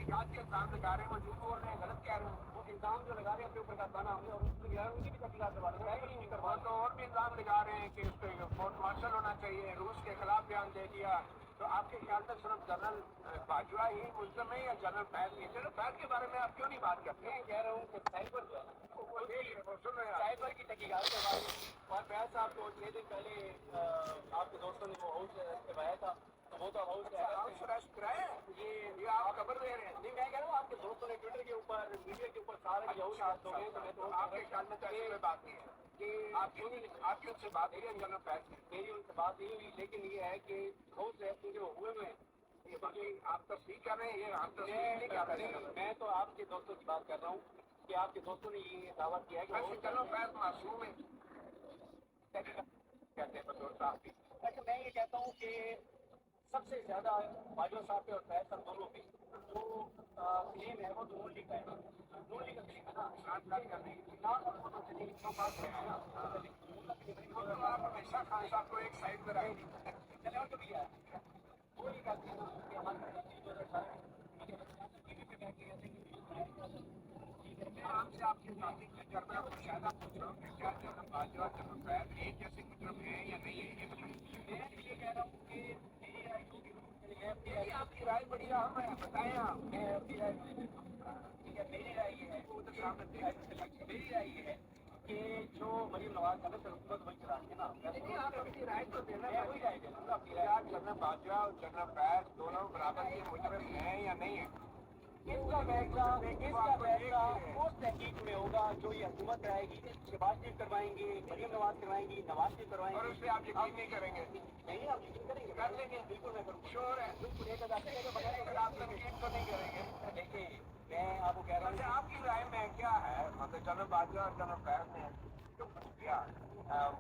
तहकीकात के इल्जाम लगा रहे हैं, वो झूठ बोल रहे हैं, गलत कह रहे हैं। वो इल्जाम जो लगा रहे हैं अपने ऊपर करवाना हमने और उनकी भी तहकीकात करवा रहे हैं। तो और भी इल्जाम लगा रहे हैं कि उस पर कोर्ट मार्शल होना चाहिए, रूस के खिलाफ बयान दे दिया। तो आपके ख्याल में सिर्फ जनरल बाजवा ही मुल्ज़म है या जनरल फैज भी? जनरल फैज के बारे में आप क्यों नहीं बात करते? मैं कह रहा हूँ कि साइबर जो है वो सुन रहे हैं, साइबर की तहकीकात करवा रहे हैं। और फैज साहब को 6 दिन पहले आपके दोस्तों ने वो हाउस करवाया था, तो वो तो हाउस अरेस्ट कराया है। ये आप खबर दे रहे हैं? नहीं, मैं कह रहा हूँ आपके दोस्तों ने ट्विटर के ऊपर, मीडिया के ऊपर सारे हाउस अरेस्ट हो गए। तो मैं तो आपके ख्याल में तो ऐसी बात नहीं है कि आपकी उनसे बात नहीं है जनरल फैज की? मेरी उनसे बात नहीं हुई, लेकिन ये है कि हाउस अरेस्ट जो हुए हैं ये बाकी आप तस्दीक कर रहे हैं, ये आप तस्दीक नहीं कर रहे हैं। मैं तो आपके दोस्तों की बात कर रहा हूँ कि आपके दोस्तों ने ये दावा किया है कि जनरल फैज मासूम है। कहते हैं बतौर साहब की। अच्छा, मैं ये कहता हूँ कि सबसे ज्यादा बाजवा साहब पे और फैज साहब दोनों पे जो क्लेम है वो तो नून लीग का है। नून लीग का क्लेम है ना, शांत करने की ना तो चलिए तो बात है ना। तो आप हमेशा खान साहब को एक साइड पर आएंगे। चले और तो भी है वो ये कहते हैं ना कि हमारे आपसे आपकी बातें करना शायद आप पूछ रहा हूँ कि क्या जनरल बाजवा जनरल फैज एक जैसे मुजरम है या नहीं है? मैं ये कह रहा हूँ कि मेरी आपकी राय बड़ी अहम है, बताएं आप। मैं अपनी राय ठीक है, मेरी राय ये है, मेरी राय ये है कि जो मरीम नवाज का हुकूमत वही चलानी है ना। नहीं, आप अपनी राय तो देना, मैं वही राय देना अपनी राय। जनरल बाजवा और जनरल फैज दोनों बराबर के मुजरम हैं या नहीं है? इसका फैसला उस तहकीक में होगा जो ये हुकूमत कराएगी। शहबाज शरीफ करवाएंगे, मरीम नवाज करवाएंगी, नवाज शरीफ करवाएंगे। और उस पर आप यकीन नहीं करेंगे? नहीं, आप यकीन करेंगे? कर लेंगे, बिल्कुल मैं करूँ। श्योर है? बिल्कुल 1000% के बगैर आप यकीन तो नहीं करेंगे? देखिए, मैं आपको कह रहा हूँ आपकी राय में क्या है, मतलब जनरल बाजवा और जनरल फैज ने जो कुछ किया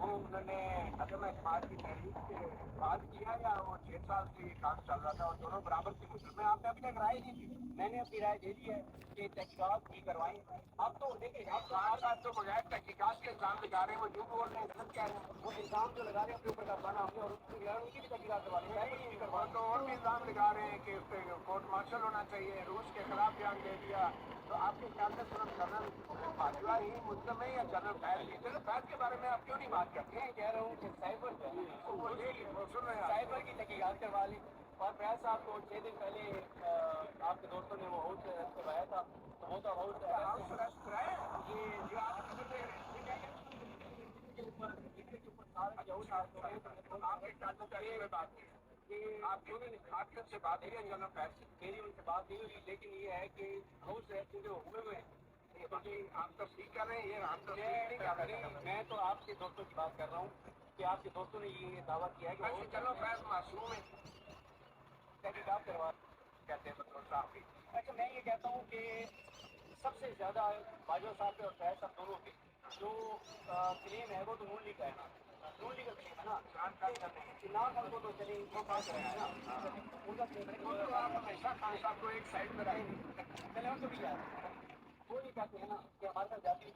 वो उन्होंने अदम एतमाद की तहरीक के बाद किया या वो 6 साल से काम चल रहा था और दोनों बराबर के मुजरिम? आपने अभी तक राय नहीं दी। मैंने अपनी राय दे दी है कि तहकीकात भी करवाएं। अब तो देखिए, आप साथ तो बगैर तहकीकात के इल्जाम लगा रहे हैं, वो झूठ बोल रहे हैं, गलत कह रहे हैं। वो इल्जाम जो लगा रहे हैं अपने ऊपर करवाना हमने और उनकी भी तहकीकात करवा रहे हैं। तो और भी इल्जाम लगा रहे हैं कि उस पर कोर्ट मार्शल होना चाहिए, रूस के खिलाफ बयान दे दिया। तो आपके ख्याल में सिर्फ जनरल बाजवा ही मुल्ज़म है या जनरल फैज भी? जनरल फैज के बारे में आप क्यों नहीं बात करते? मैं कह रहा हूँ कि साइबर जो है वो सुन रहे हैं, साइबर की तहकीकात करवा ली। और फैज साहब को 6 दिन पहले आपके दोस्तों ने वो हाउस करवाया था, तो वो तो हाउस अरेस्ट कराया है। ये जो आप खबर दे रहे हैं आपके ख्याल में करिए बात नहीं है। आपकी उनसे बात नहीं है जनरल फैज से? मेरी उनसे बात नहीं हुई, लेकिन ये है कि हाउस अरेस्ट जो हुए हुए हैं बाकी आप तस्दीक कर रहे हैं, ये आप तस्दीक नहीं कर रहे हैं। मैं तो आपके दोस्तों की बात कर रहा हूँ कि आपके दोस्तों ने ये दावा किया है कि जनरल फैज मासूम है। तहकीकात करवा कहते हैं बतौर साहब की। अच्छा, मैं ये कहता हूँ कि सबसे ज्यादा बाजवा साहब पे और फैज साहब दोनों पे जो क्लेम है वो तो नून लीग का है ना। नून लीग का क्लेम है ना, खान को तो चलिए वो बात है ना। उनका क्लेम है तो आप हमेशा खान साहब को एक साइड पर आएंगे। चले और तो भी है वो ये कहते हैं ना कि हमारे साथ जाति